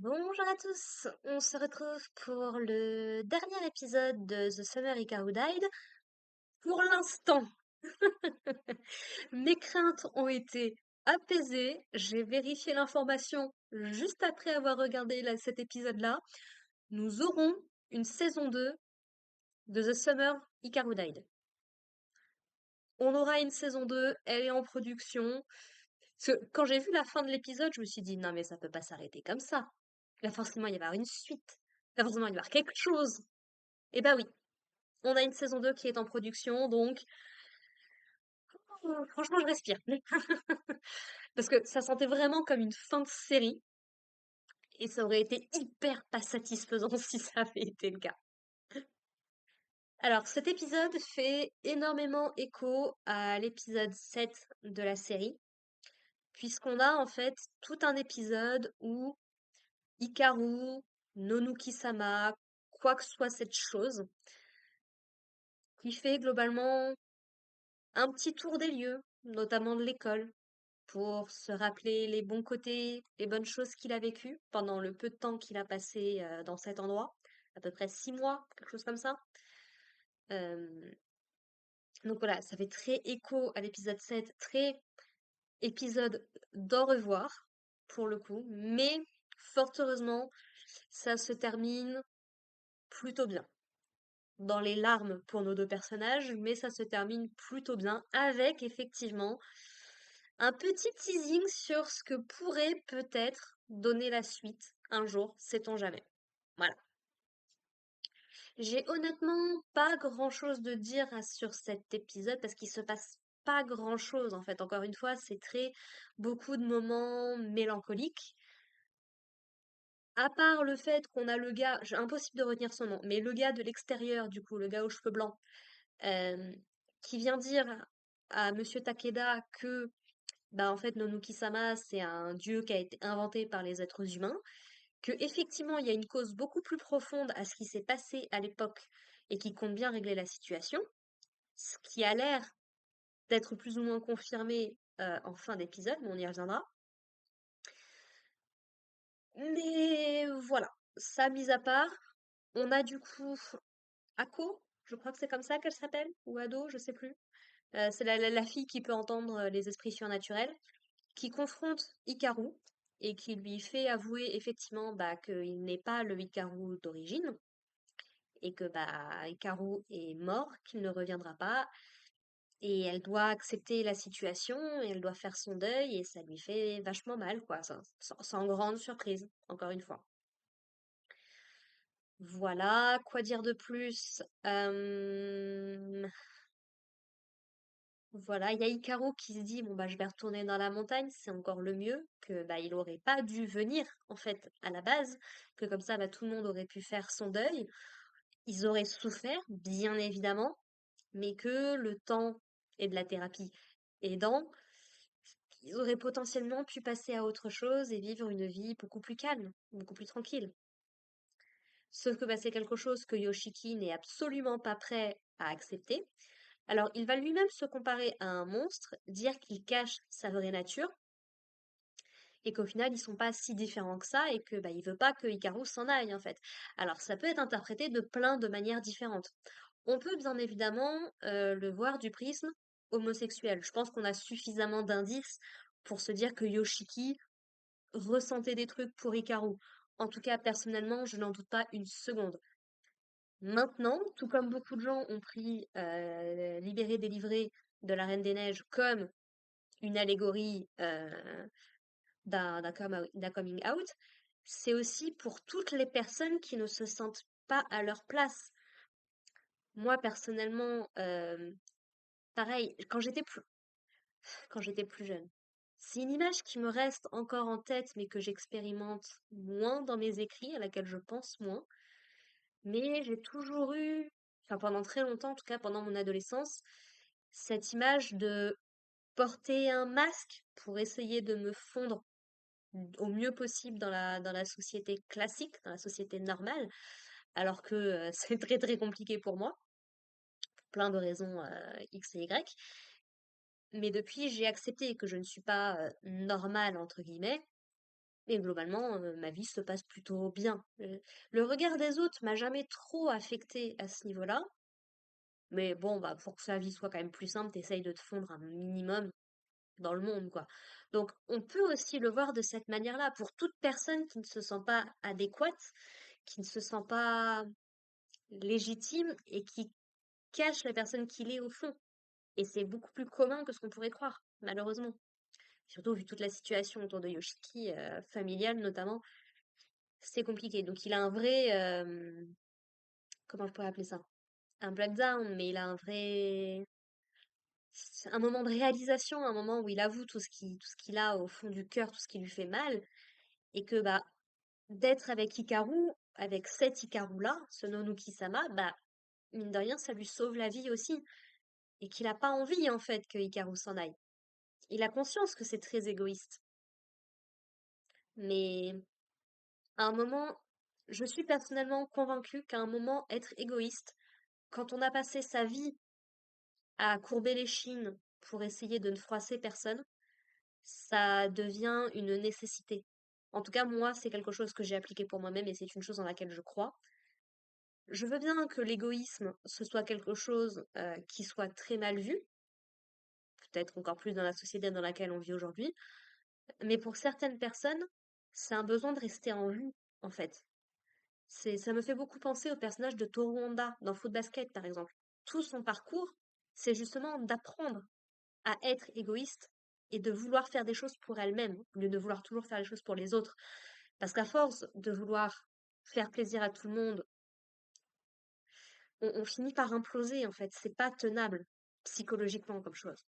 Bonjour à tous, on se retrouve pour le dernier épisode de The Summer Hikaru Died. Pour l'instant, mes craintes ont été apaisées. J'ai vérifié l'information juste après avoir regardé cet épisode-là. Nous aurons une saison 2 de The Summer Hikaru Died. On aura une saison 2, elle est en production. Parce que quand j'ai vu la fin de l'épisode, je me suis dit non mais ça peut pas s'arrêter comme ça. Il va forcément y avoir une suite. Il va forcément y avoir quelque chose. Et bah oui, on a une saison 2 qui est en production, donc franchement, je respire. Parce que ça sentait vraiment comme une fin de série, et ça aurait été hyper pas satisfaisant si ça avait été le cas. Alors, cet épisode fait énormément écho à l'épisode 7 de la série, puisqu'on a en fait tout un épisode où Hikaru, Nonuki-sama, quoi que soit cette chose, qui fait globalement un petit tour des lieux, notamment de l'école, pour se rappeler les bons côtés, les bonnes choses qu'il a vécues pendant le peu de temps qu'il a passé dans cet endroit, à peu près 6 mois, quelque chose comme ça. Euh, donc voilà, ça fait très écho à l'épisode 7, très épisode d'au revoir, pour le coup, mais fort heureusement, ça se termine plutôt bien. Dans les larmes pour nos deux personnages, mais ça se termine plutôt bien avec effectivement un petit teasing sur ce que pourrait peut-être donner la suite un jour, sait-on jamais. Voilà. J'ai honnêtement pas grand-chose de dire sur cet épisode parce qu'il se passe pas grand-chose en fait. Encore une fois, c'est très beaucoup de moments mélancoliques. À part le fait qu'on a le gars, impossible de retenir son nom, mais le gars de l'extérieur, du coup, le gars aux cheveux blancs, euh, qui vient dire à Monsieur Takeda que bah en fait Nonuki-sama c'est un dieu qui a été inventé par les êtres humains, que effectivement il y a une cause beaucoup plus profonde à ce qui s'est passé à l'époque et qui compte bien régler la situation, ce qui a l'air d'être plus ou moins confirmé en fin d'épisode, mais on y reviendra. Mais voilà, ça mis à part, on a du coup Ako, je crois que c'est comme ça qu'elle s'appelle, ou Ado, je sais plus. C'est la fille qui peut entendre les esprits surnaturels, qui confronte Hikaru et qui lui fait avouer effectivement bah, qu'il n'est pas le Hikaru d'origine et que bah, Hikaru est mort, qu'il ne reviendra pas et elle doit accepter la situation et elle doit faire son deuil et ça lui fait vachement mal quoi, sans grande surprise, encore une fois. Voilà, quoi dire de plus? Voilà, il y a Hikaru qui se dit bon bah je vais retourner dans la montagne, c'est encore le mieux, que bah il aurait pas dû venir en fait à la base, que comme ça bah tout le monde aurait pu faire son deuil, ils auraient souffert bien évidemment, mais que le temps et de la thérapie aidant, ils auraient potentiellement pu passer à autre chose et vivre une vie beaucoup plus calme, beaucoup plus tranquille. Sauf que bah, c'est quelque chose que Yoshiki n'est absolument pas prêt à accepter. Alors, il va lui-même se comparer à un monstre, dire qu'il cache sa vraie nature, et qu'au final, ils sont pas si différents que ça, et que bah, il veut pas que Hikaru s'en aille, en fait. Alors, ça peut être interprété de plein de manières différentes. On peut bien évidemment le voir du prisme homosexuel. Je pense qu'on a suffisamment d'indices pour se dire que Yoshiki ressentait des trucs pour Hikaru. En tout cas, personnellement, je n'en doute pas une seconde. Maintenant, tout comme beaucoup de gens ont pris Libéré, délivré de la Reine des Neiges comme une allégorie d'un coming out, c'est aussi pour toutes les personnes qui ne se sentent pas à leur place. Moi, personnellement, pareil, quand j'étais plus jeune, c'est une image qui me reste encore en tête, mais que j'expérimente moins dans mes écrits, à laquelle je pense moins. Mais j'ai toujours eu, enfin pendant très longtemps, en tout cas pendant mon adolescence, cette image de porter un masque pour essayer de me fondre au mieux possible dans la société classique, dans la société normale, alors que c'est très très compliqué pour moi, pour plein de raisons X et Y. Mais depuis, j'ai accepté que je ne suis pas normale, entre guillemets, Et globalement, ma vie se passe plutôt bien. Le regard des autres m'a jamais trop affectée à ce niveau-là. Mais bon, bah, pour que sa vie soit quand même plus simple, t'essayes de te fondre un minimum dans le monde, quoi. Donc, on peut aussi le voir de cette manière-là. Pour toute personne qui ne se sent pas adéquate, qui ne se sent pas légitime et qui cache la personne qu'il est au fond. Et c'est beaucoup plus commun que ce qu'on pourrait croire, malheureusement. Surtout vu toute la situation autour de Yoshiki, familiale notamment, c'est compliqué. Donc il a un vrai, comment je pourrais appeler ça? Un breakdown, mais il a un vrai, un moment de réalisation, un moment où il avoue tout ce qu'il a au fond du cœur, tout ce qui lui fait mal, et que bah d'être avec Hikaru, avec cet Hikaru-là, ce Nonuki-sama, bah mine de rien, ça lui sauve la vie aussi, et qu'il a pas envie en fait que Hikaru s'en aille. Il a conscience que c'est très égoïste, mais à un moment, je suis personnellement convaincue qu'à un moment, être égoïste, quand on a passé sa vie à courber les chines pour essayer de ne froisser personne, ça devient une nécessité. En tout cas, moi, c'est quelque chose que j'ai appliqué pour moi-même et c'est une chose dans laquelle je crois. Je veux bien que l'égoïsme, ce soit quelque chose qui soit très mal vu, peut-être encore plus dans la société dans laquelle on vit aujourd'hui, mais pour certaines personnes, c'est un besoin de rester en vie, en fait. Ça me fait beaucoup penser au personnage de Toru Honda dans Foot Basket, par exemple. Tout son parcours, c'est justement d'apprendre à être égoïste et de vouloir faire des choses pour elle-même, au lieu de vouloir toujours faire les choses pour les autres. Parce qu'à force de vouloir faire plaisir à tout le monde, on finit par imploser, en fait. C'est pas tenable psychologiquement comme chose.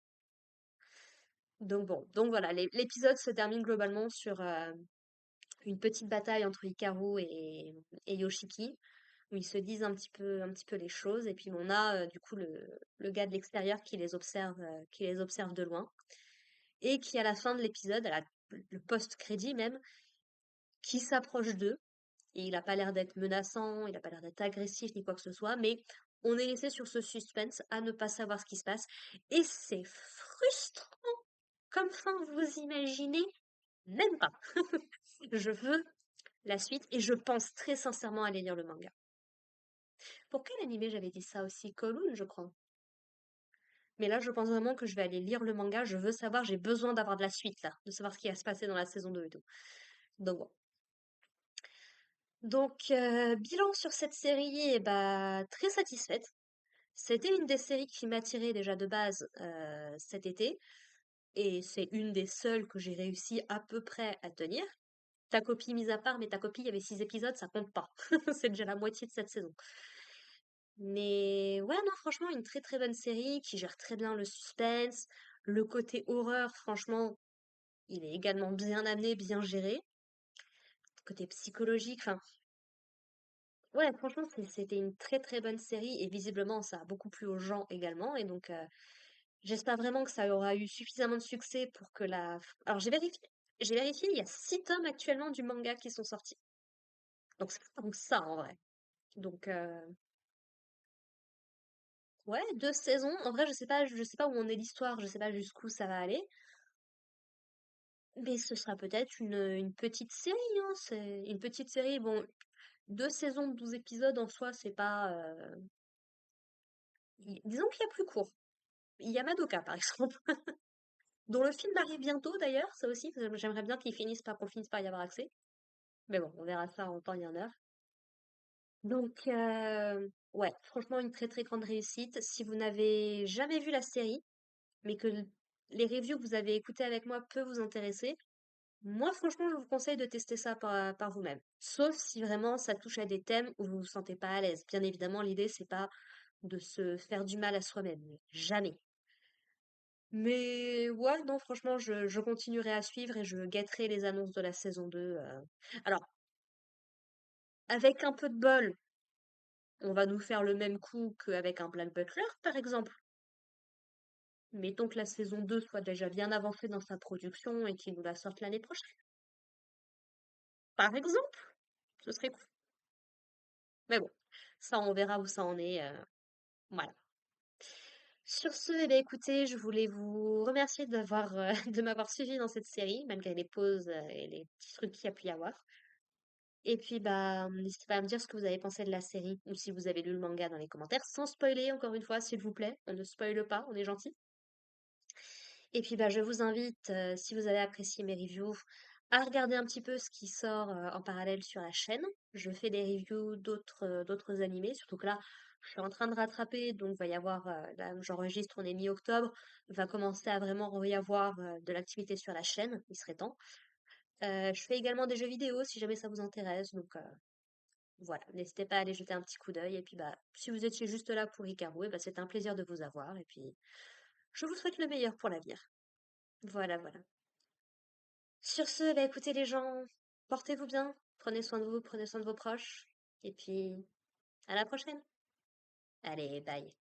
Donc bon, donc voilà, l'épisode se termine globalement sur une petite bataille entre Hikaru et Yoshiki, où ils se disent un petit peu les choses, et puis on a du coup le gars de l'extérieur qui les observe de loin, et qui à la fin de l'épisode, le post-crédit même, qui s'approche d'eux, et il a pas l'air d'être menaçant, il a pas l'air d'être agressif ni quoi que ce soit, mais on est laissé sur ce suspense à ne pas savoir ce qui se passe, et c'est frustrant, comme fin vous imaginez, même pas. Je veux la suite, et je pense très sincèrement aller lire le manga. Pour quel animé j'avais dit ça aussi? Kowloon, je crois. Mais là, je pense vraiment que je vais aller lire le manga. Je veux savoir, j'ai besoin d'avoir de la suite, là, de savoir ce qui va se passer dans la saison 2 et tout. Donc bon. Donc, bilan sur cette série, eh bah, très satisfaite. C'était une des séries qui m'attirait déjà de base cet été. Et c'est une des seules que j'ai réussi à peu près à tenir. Ta copie mise à part, mais ta copie, il y avait 6 épisodes, ça compte pas. C'est déjà la moitié de cette saison. Mais ouais, non, franchement, une très très bonne série qui gère très bien le suspense. Le côté horreur, franchement, il est également bien amené, bien géré. Côté psychologique, enfin, ouais, franchement, c'était une très très bonne série et visiblement, ça a beaucoup plu aux gens également. Et donc, j'espère vraiment que ça aura eu suffisamment de succès pour que la. Alors, j'ai vérifié, il y a 6 tomes actuellement du manga qui sont sortis. Donc, c'est pas tant que ça en vrai. Donc, ouais, 2 saisons. En vrai, je sais pas où en est l'histoire, je sais pas jusqu'où ça va aller. Mais ce sera peut-être une petite série, hein. C'est une petite série. Bon, 2 saisons de 12 épisodes en soi, c'est pas. Disons qu'il y a plus court. Il y a Madoka, par exemple, dont le film arrive bientôt d'ailleurs, ça aussi. J'aimerais bien qu'il finisse par qu'on finisse par y avoir accès. Mais bon, on verra ça en temps et en heure. Donc, ouais, franchement, une très très grande réussite. Si vous n'avez jamais vu la série, mais que les reviews que vous avez écoutées avec moi peuvent vous intéresser, moi, franchement, je vous conseille de tester ça par vous-même. Sauf si vraiment ça touche à des thèmes où vous vous sentez pas à l'aise. Bien évidemment, l'idée, c'est pas de se faire du mal à soi-même. Jamais. Mais ouais, non, franchement, je continuerai à suivre et je guetterai les annonces de la saison 2. Alors, avec un peu de bol, on va nous faire le même coup qu'avec un Black Butler, par exemple. Mettons que la saison 2 soit déjà bien avancée dans sa production et qu'ils nous la sortent l'année prochaine. Par exemple, ce serait cool. Mais bon, ça, on verra où ça en est. Voilà. Sur ce, eh bien, écoutez, je voulais vous remercier d'avoir de m'avoir suivi dans cette série, malgré les pauses et les petits trucs qu'il y a pu y avoir. Et puis, bah, n'hésitez pas à me dire ce que vous avez pensé de la série, ou si vous avez lu le manga dans les commentaires, sans spoiler, encore une fois, s'il vous plaît. On ne spoile pas, on est gentil. Et puis, bah, je vous invite, si vous avez apprécié mes reviews, à regarder un petit peu ce qui sort en parallèle sur la chaîne. Je fais des reviews d'autres animés, surtout que là, je suis en train de rattraper, donc va y avoir, là, j'enregistre, on est mi-octobre, va commencer à vraiment y avoir de l'activité sur la chaîne, il serait temps. Je fais également des jeux vidéo si jamais ça vous intéresse, donc voilà, n'hésitez pas à aller jeter un petit coup d'œil. Et puis, bah, si vous étiez juste là pour Hikaru, bah, c'est un plaisir de vous avoir. Et puis, je vous souhaite le meilleur pour l'avenir. Voilà, voilà. Sur ce, bah, écoutez les gens, portez-vous bien, prenez soin de vous, prenez soin de vos proches, et puis à la prochaine. Allez, bye.